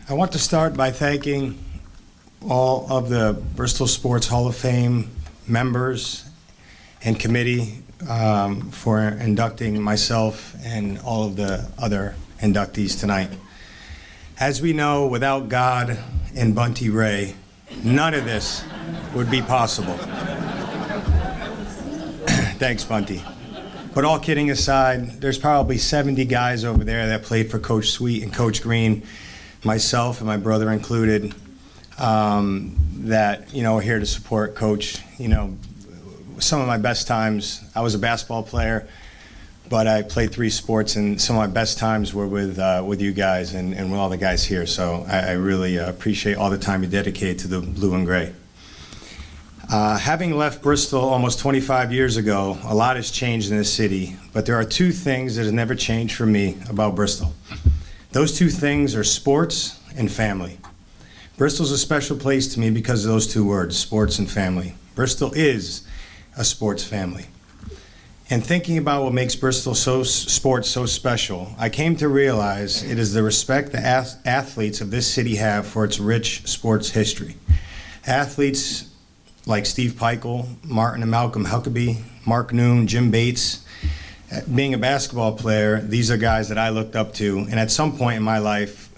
I want to start by thanking all of the Bristol Sports Hall of Fame members and committee for inducting myself and all of the other inductees tonight. As we know, without God and Bunty Ray, none of this would be possible. Thanks, Bunty. But all kidding aside, there's probably 70 guys over there that played for Coach Sweet and Coach Green, myself and my brother included, that, are here to support Coach. Some of my best times, I was a basketball player, but I played 3 sports, and some of my best times were with you guys and with all the guys here. So I really appreciate all the time you dedicate to the blue and gray. Having left Bristol almost 25 years ago, a lot has changed in this city, but there are 2 things that have never changed for me about Bristol. Those 2 things are sports and family. Bristol's a special place to me because of those 2 words, sports and family. Bristol is a sports family. And thinking about what makes Bristol sports so special, I came to realize it is the respect the athletes of this city have for its rich sports history. Athletes like Steve Peichel, Martin and Malcolm Huckabee, Mark Noon, Jim Bates. Being a basketball player, these are guys that I looked up to, and at some point in my life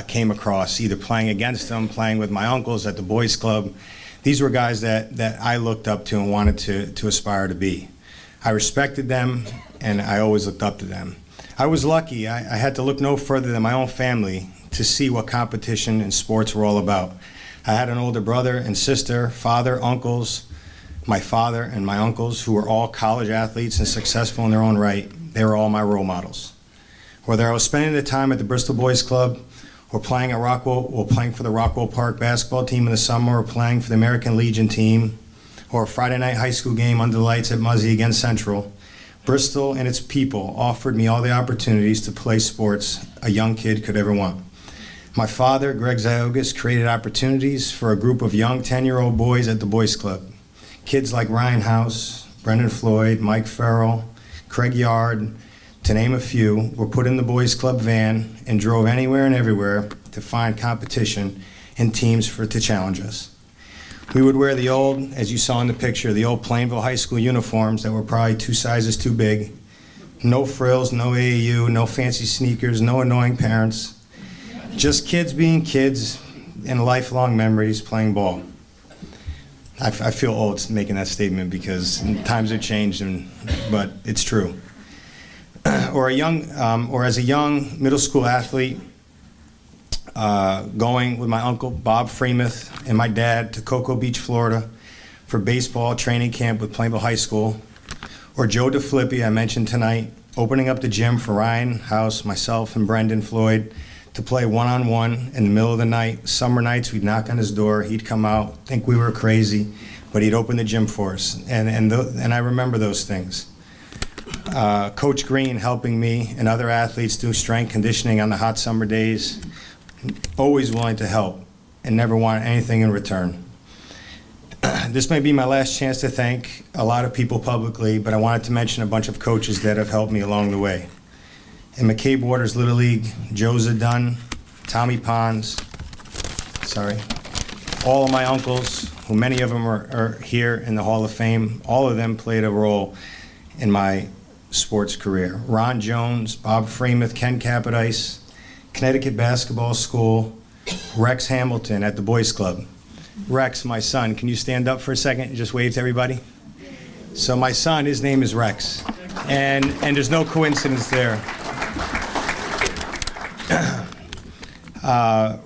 came across, either playing against them, playing with my uncles at the boys club. These were guys that I looked up to and wanted to aspire to be. I respected them, and I always looked up to them. I was lucky. I had to look no further than my own family to see what competition and sports were all about. I had an older brother and sister, father, uncles, my father and my uncles, who were all college athletes and successful in their own right. They were all my role models. Whether I was spending the time at the Bristol Boys Club or playing at Rockwell, or playing for the Rockwell Park basketball team in the summer, or playing for the American Legion team, or a Friday night high school game under the lights at Muzzy against Central, Bristol and its people offered me all the opportunities to play sports a young kid could ever want. My father, Todd Ziogas, created opportunities for a group of young 10-year-old boys at the Boys Club. Kids like Ryan House, Brendan Floyd, Mike Farrell, Craig Yard, to name a few, were put in the Boys Club van and drove anywhere and everywhere to find competition and teams to challenge us. We would wear the old, as you saw in the picture, the old Plainville High School uniforms that were probably 2 sizes too big. No frills, no AAU, no fancy sneakers, no annoying parents. Just kids being kids and lifelong memories playing ball. I feel old making that statement because times have changed, but it's true. Or as a young middle school athlete, going with my uncle Bob Freemuth and my dad to Cocoa Beach, Florida, for baseball training camp with Plainville High School. Or Joe DeFlippi, I mentioned tonight, opening up the gym for Ryan House, myself, and Brendan Floyd to play one-on-one in the middle of the night. Summer nights, we'd knock on his door, he'd come out, think we were crazy, but he'd open the gym for us. And I remember those things. Coach Green helping me and other athletes do strength conditioning on the hot summer days, always willing to help and never want anything in return. This may be my last chance to thank a lot of people publicly, but I wanted to mention a bunch of coaches that have helped me along the way. In McCabe Waters Little League, Joe Zadun, Tommy Pons, all of my uncles, who many of them are here in the Hall of Fame, all of them played a role in my sports career. Ron Jones, Bob Freemuth, Ken Capodice, Connecticut Basketball School, Rex Hamilton at the Boys Club. Rex, my son, can you stand up for a second and just wave to everybody? So my son, his name is Rex, and there's no coincidence there.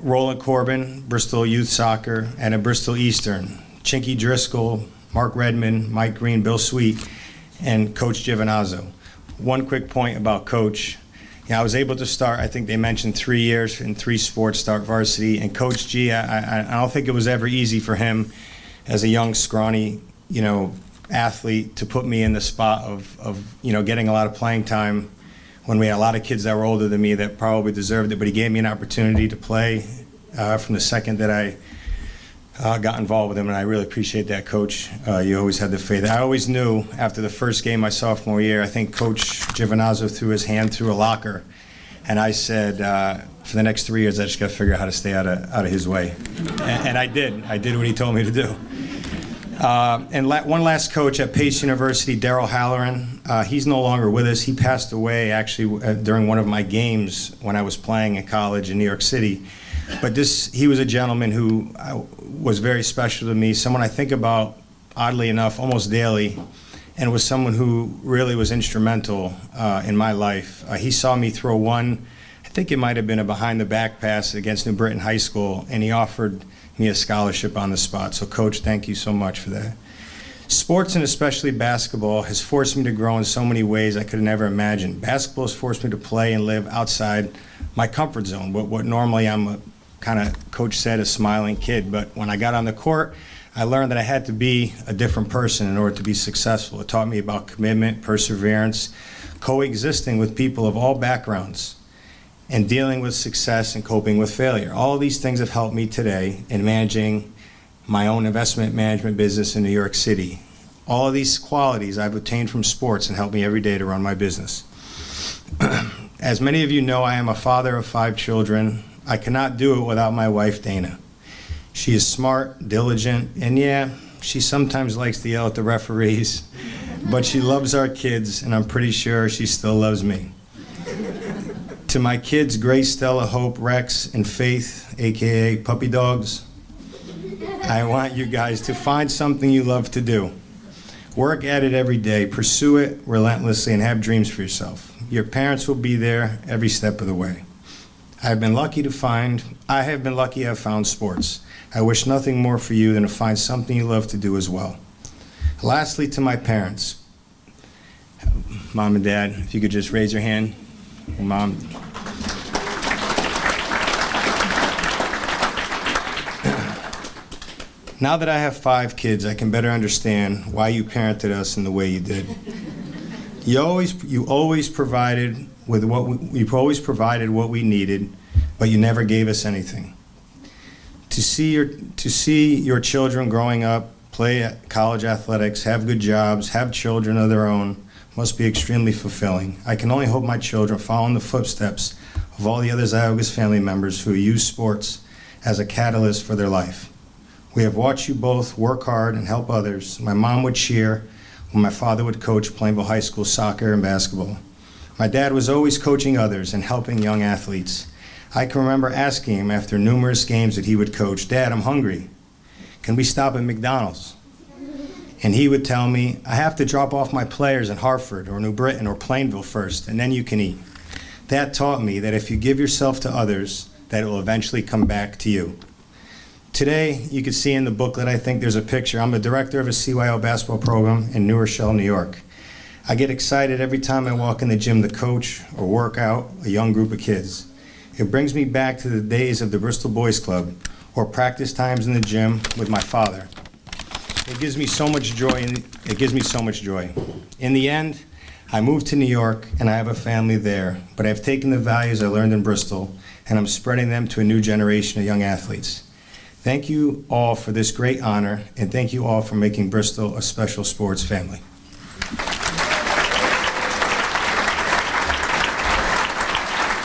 Roland Corbin, Bristol Youth Soccer, and at Bristol Eastern. Chinky Driscoll, Mark Redmond, Mike Green, Bill Sweet, and Coach Giovinazzo. One quick point about Coach. I was able to start, I think they mentioned 3 years in 3 sports, start varsity, and Coach G, I don't think it was ever easy for him as a young, scrawny, athlete to put me in the spot of getting a lot of playing time when we had a lot of kids that were older than me that probably deserved it, but he gave me an opportunity to play from the second that I got involved with him, and I really appreciate that, Coach. You always had the faith. I always knew after the first game my sophomore year, I think Coach Giovinazzo threw his hand through a locker And I said, for the next 3 years, I just got to figure out how to stay out of his way. And I did. I did what he told me to do. One last coach at Pace University, Daryl Halloran. He's no longer with us. He passed away actually during one of my games when I was playing in college in New York City. But he was a gentleman who was very special to me, someone I think about, oddly enough, almost daily, and was someone who really was instrumental in my life. He saw me throw one, I think it might have been a behind-the-back pass against New Britain High School, and he offered me a scholarship on the spot. So, Coach, thank you so much for that. Sports, and especially basketball, has forced me to grow in so many ways I could have never imagined. Basketball has forced me to play and live outside my comfort zone, what normally I'm kind of, Coach said, a smiling kid. But when I got on the court, I learned that I had to be a different person in order to be successful. It taught me about commitment, perseverance, coexisting with people of all backgrounds, and dealing with success and coping with failure. All of these things have helped me today in managing my own investment management business in New York City. All of these qualities I've obtained from sports and help me every day to run my business. As many of you know, I am a father of 5 children. I cannot do it without my wife, Dana. She is smart, diligent, and yeah, she sometimes likes to yell at the referees, but she loves our kids, and I'm pretty sure she still loves me. To my kids, Grace, Stella, Hope, Rex, and Faith, AKA puppy dogs, I want you guys to find something you love to do. Work at it every day, pursue it relentlessly, and have dreams for yourself. Your parents will be there every step of the way. I have been lucky to have found sports. I wish nothing more for you than to find something you love to do as well. Lastly, to my parents, Mom and Dad, if you could just raise your hand. Mom. Now that I have 5 kids, I can better understand why you parented us in the way you did. You always provided what we needed, but you never gave us anything. To see your children growing up, play at college athletics, have good jobs, have children of their own, must be extremely fulfilling. I can only hope my children follow in the footsteps of all the other Ziogas family members who use sports as a catalyst for their life. We have watched you both work hard and help others. My mom would cheer when my father would coach Plainville High School soccer and basketball. My dad was always coaching others and helping young athletes. I can remember asking him after numerous games that he would coach, "Dad, I'm hungry. Can we stop at McDonald's?" And he would tell me, "I have to drop off my players in Hartford or New Britain or Plainville first, and then you can eat." That taught me that if you give yourself to others, that it will eventually come back to you. Today, you can see in the booklet, I think there's a picture. I'm the director of a CYO basketball program in New Rochelle, New York. I get excited every time I walk in the gym to coach or work out a young group of kids. It brings me back to the days of the Bristol Boys Club or practice times in the gym with my father. It gives me so much joy. In the end, I moved to New York and I have a family there, but I've taken the values I learned in Bristol and I'm spreading them to a new generation of young athletes. Thank you all for this great honor, and thank you all for making Bristol a special sports family.